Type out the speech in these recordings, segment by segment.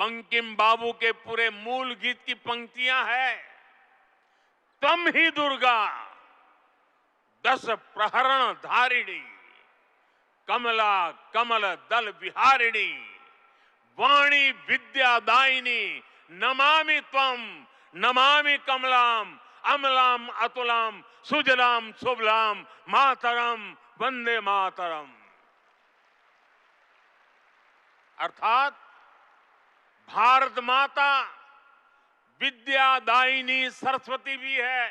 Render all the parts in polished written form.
बंकिम बाबू के पूरे मूल गीत की पंक्तियां हैं। तम ही दुर्गा 10 प्रहरण धारिणी, कमला कमल दल विहारिणी, वाणी विद्यादायिनी, नमामि त्वम नमामि कमलाम, अमलाम अतुलाम, सुजलाम सुबलाम, मातरम वंदे मातरम। अर्थात भारत माता विद्यादायिनी सरस्वती भी है,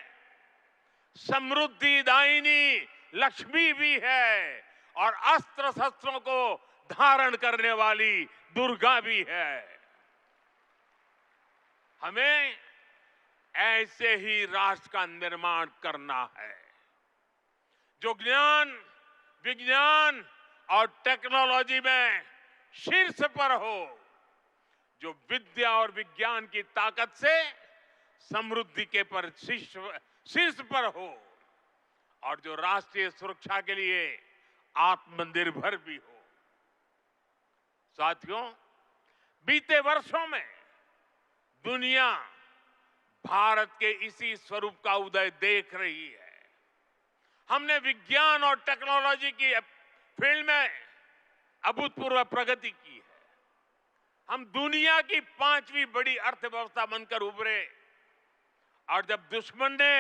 समृद्धि दायिनी लक्ष्मी भी है, और अस्त्र शस्त्रों को धारण करने वाली दुर्गा भी है। हमें ऐसे ही राष्ट्र का निर्माण करना है जो ज्ञान, विज्ञान और टेक्नोलॉजी में शीर्ष पर हो, जो विद्या और विज्ञान की ताकत से समृद्धि के पर शीर्ष पर हो, और जो राष्ट्रीय सुरक्षा के लिए आत्मनिर्भर भी हो। साथियों, बीते वर्षों में दुनिया भारत के इसी स्वरूप का उदय देख रही है। हमने विज्ञान और टेक्नोलॉजी की फील्ड में अभूतपूर्व प्रगति की है। हम दुनिया की 5वीं बड़ी अर्थव्यवस्था बनकर उभरे, और जब दुश्मन ने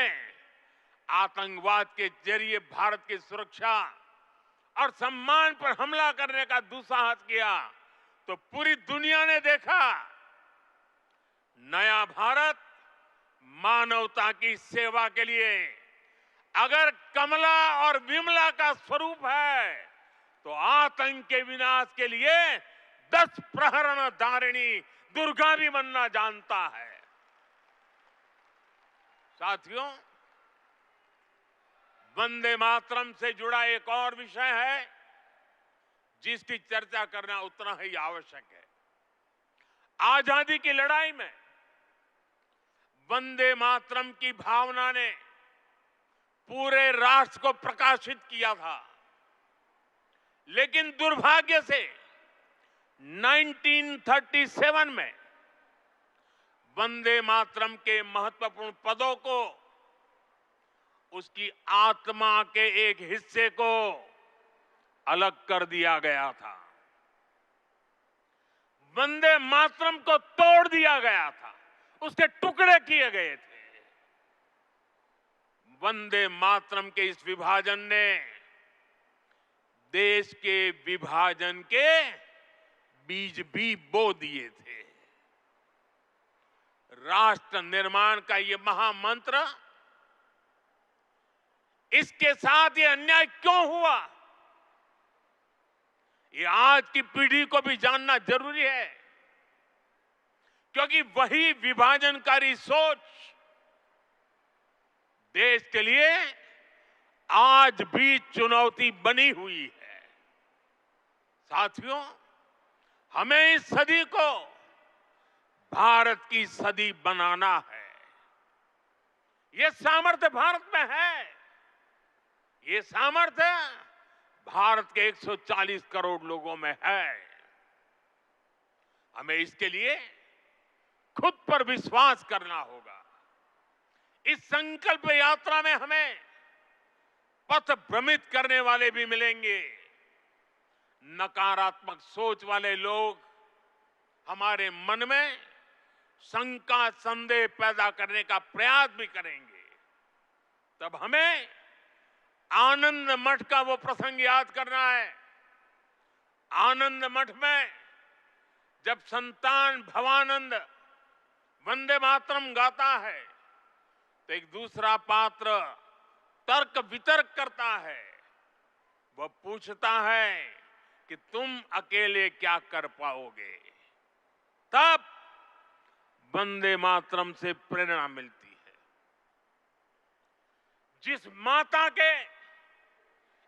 आतंकवाद के जरिए भारत की सुरक्षा और सम्मान पर हमला करने का दुस्साहस किया, तो पूरी दुनिया ने देखा नया भारत मानवता की सेवा के लिए अगर कमला और विमला का स्वरूप है, तो आतंक के विनाश के लिए 10 प्रहरण धारिणी दुर्गा भी बनना जानता है। साथियों, वंदे मातरम से जुड़ा एक और विषय है जिसकी चर्चा करना उतना ही आवश्यक है। आजादी की लड़ाई में वंदे मातरम की भावना ने पूरे राष्ट्र को प्रकाशित किया था, लेकिन दुर्भाग्य से 1937 में वंदे मातरम के महत्वपूर्ण पदों को, उसकी आत्मा के एक हिस्से को अलग कर दिया गया था। वंदे मातरम को तोड़ दिया गया था, उसके टुकड़े किए गए थे। वंदे मातरम के इस विभाजन ने देश के विभाजन के बीज भी बो दिए थे। राष्ट्र निर्माण का ये महामंत्र, इसके साथ ये अन्याय क्यों हुआ, ये आज की पीढ़ी को भी जानना जरूरी है, क्योंकि वही विभाजनकारी सोच देश के लिए आज भी चुनौती बनी हुई है। साथियों, हमें इस सदी को भारत की सदी बनाना है। ये सामर्थ्य भारत में है, ये सामर्थ्य भारत के 140 करोड़ लोगों में है। हमें इसके लिए खुद पर विश्वास करना होगा। इस संकल्प यात्रा में हमें पथ भ्रमित करने वाले भी मिलेंगे। नकारात्मक सोच वाले लोग हमारे मन में शंका, संदेह पैदा करने का प्रयास भी करेंगे। तब हमें आनंद मठ का वो प्रसंग याद करना है। आनंद मठ में जब संतान भवानंद वंदे मातरम गाता है, तो एक दूसरा पात्र तर्क वितर्क करता है। वह पूछता है कि तुम अकेले क्या कर पाओगे। तब वंदे मातरम से प्रेरणा मिलती है। जिस माता के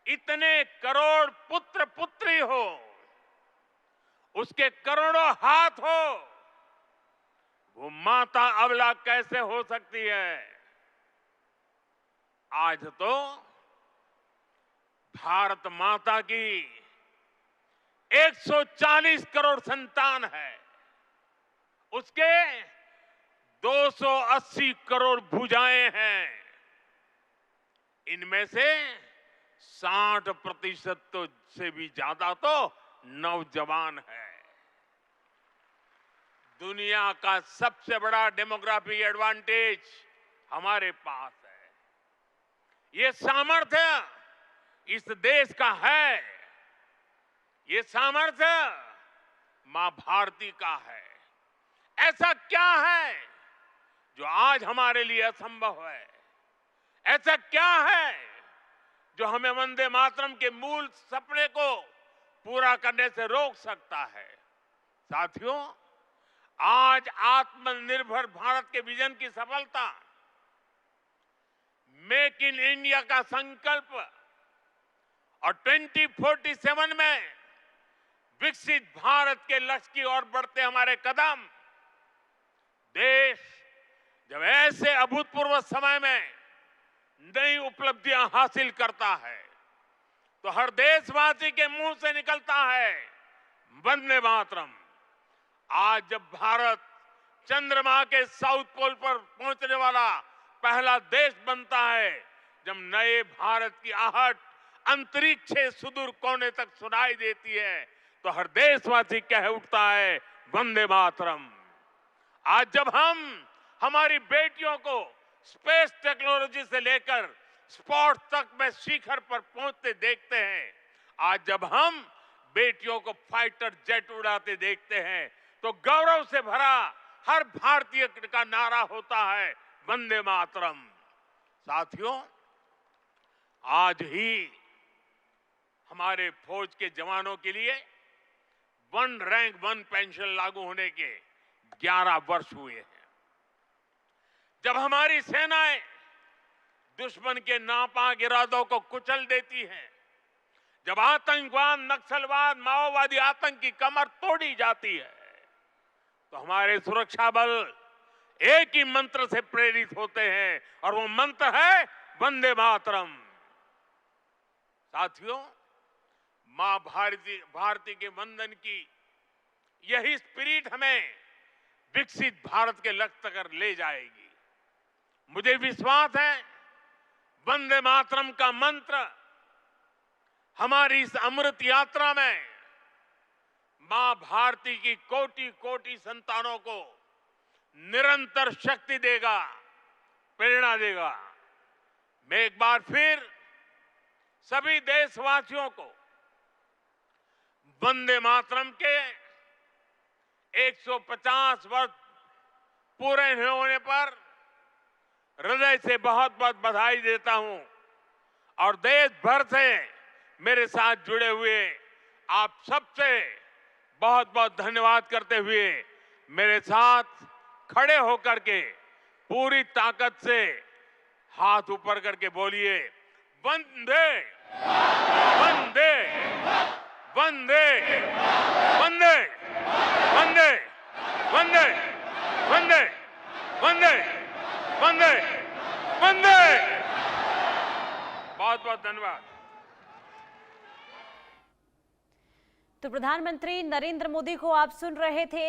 इतने करोड़ पुत्र पुत्री हो, उसके करोड़ों हाथ हो, वो माता अबला कैसे हो सकती है। आज तो भारत माता की 140 करोड़ संतान है। उसके 280 करोड़ भुजाएं हैं। इनमें से 60% तो से भी ज्यादा तो नौजवान है। दुनिया का सबसे बड़ा डेमोग्राफिक एडवांटेज हमारे पास है। ये सामर्थ्य इस देश का है। ये सामर्थ्य मां भारती का है। ऐसा क्या है जो आज हमारे लिए असंभव है? ऐसा क्या है जो हमें वंदे मातरम के मूल सपने को पूरा करने से रोक सकता है? साथियों, आज आत्मनिर्भर भारत के विजन की सफलता, मेक इन इंडिया का संकल्प और 2047 में विकसित भारत के लक्ष्य की ओर बढ़ते हमारे कदम, देश जब ऐसे अभूतपूर्व समय में नई उपलब्धियां हासिल करता है तो हर देशवासी के मुंह से निकलता है वंदे मातरम। आज जब भारत चंद्रमा के साउथ पोल पर पहुंचने वाला पहला देश बनता है, जब नए भारत की आहट अंतरिक्ष से सुदूर कोने तक सुनाई देती है, तो हर देशवासी कह उठता है वंदे मातरम। आज जब हम हमारी बेटियों को स्पेस टेक्नोलॉजी से लेकर स्पोर्ट्स तक में शिखर पर पहुंचते देखते हैं, आज जब हम बेटियों को फाइटर जेट उड़ाते देखते हैं, तो गौरव से भरा हर भारतीय का नारा होता है वंदे मातरम। साथियों, आज ही हमारे फौज के जवानों के लिए वन रैंक वन पेंशन लागू होने के 11 वर्ष हुए हैं। जब हमारी सेनाएं दुश्मन के नापाक इरादों को कुचल देती हैं, जब आतंकवाद, नक्सलवाद, माओवादी आतंक की कमर तोड़ी जाती है, तो हमारे सुरक्षा बल एक ही मंत्र से प्रेरित होते हैं और वो मंत्र है वंदे मातरम। साथियों, मां भारती के वंदन की यही स्पिरिट हमें विकसित भारत के लक्ष्य तक ले जाएगी। मुझे विश्वास है वंदे मातरम का मंत्र हमारी इस अमृत यात्रा में मां भारती की कोटि कोटि संतानों को निरंतर शक्ति देगा, प्रेरणा देगा। मैं एक बार फिर सभी देशवासियों को वंदे मातरम के 150 वर्ष पूरे होने पर हृदय से बहुत बहुत बधाई देता हूं और देश भर से मेरे साथ जुड़े हुए आप सबसे बहुत बहुत धन्यवाद करते हुए मेरे साथ खड़े होकर के पूरी ताकत से हाथ ऊपर करके बोलिए वंदे वंदे वंदे वंदे वंदे वंदे वंदे वंदे वंदे वंदे। बहुत बहुत धन्यवाद। तो प्रधानमंत्री नरेंद्र मोदी को आप सुन रहे थे।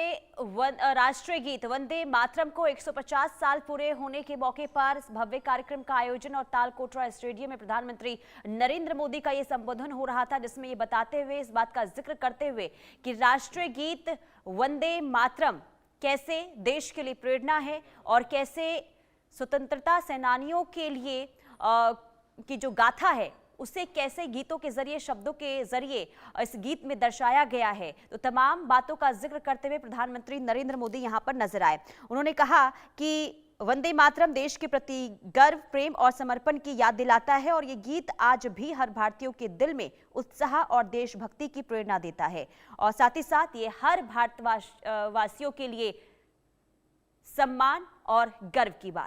राष्ट्रीय गीत वंदे मातरम को 150 साल पूरे होने के मौके पर भव्य कार्यक्रम का आयोजन और तालकोटरा स्टेडियम में प्रधानमंत्री नरेंद्र मोदी का यह संबोधन हो रहा था, जिसमें ये बताते हुए, इस बात का जिक्र करते हुए कि राष्ट्रीय गीत वंदे मातरम कैसे देश के लिए प्रेरणा है और कैसे स्वतंत्रता सेनानियों के लिए की जो गाथा है उसे कैसे गीतों के जरिए, शब्दों के जरिए इस गीत में दर्शाया गया है। तो तमाम बातों का जिक्र करते हुए प्रधानमंत्री नरेंद्र मोदी यहां पर नजर आए। उन्होंने कहा कि वंदे मातरम देश के प्रति गर्व, प्रेम और समर्पण की याद दिलाता है और ये गीत आज भी हर भारतीयों के दिल में उत्साह और देशभक्ति की प्रेरणा देता है और साथ ही साथ ये हर भारतवासियों के लिए सम्मान और गर्व की बात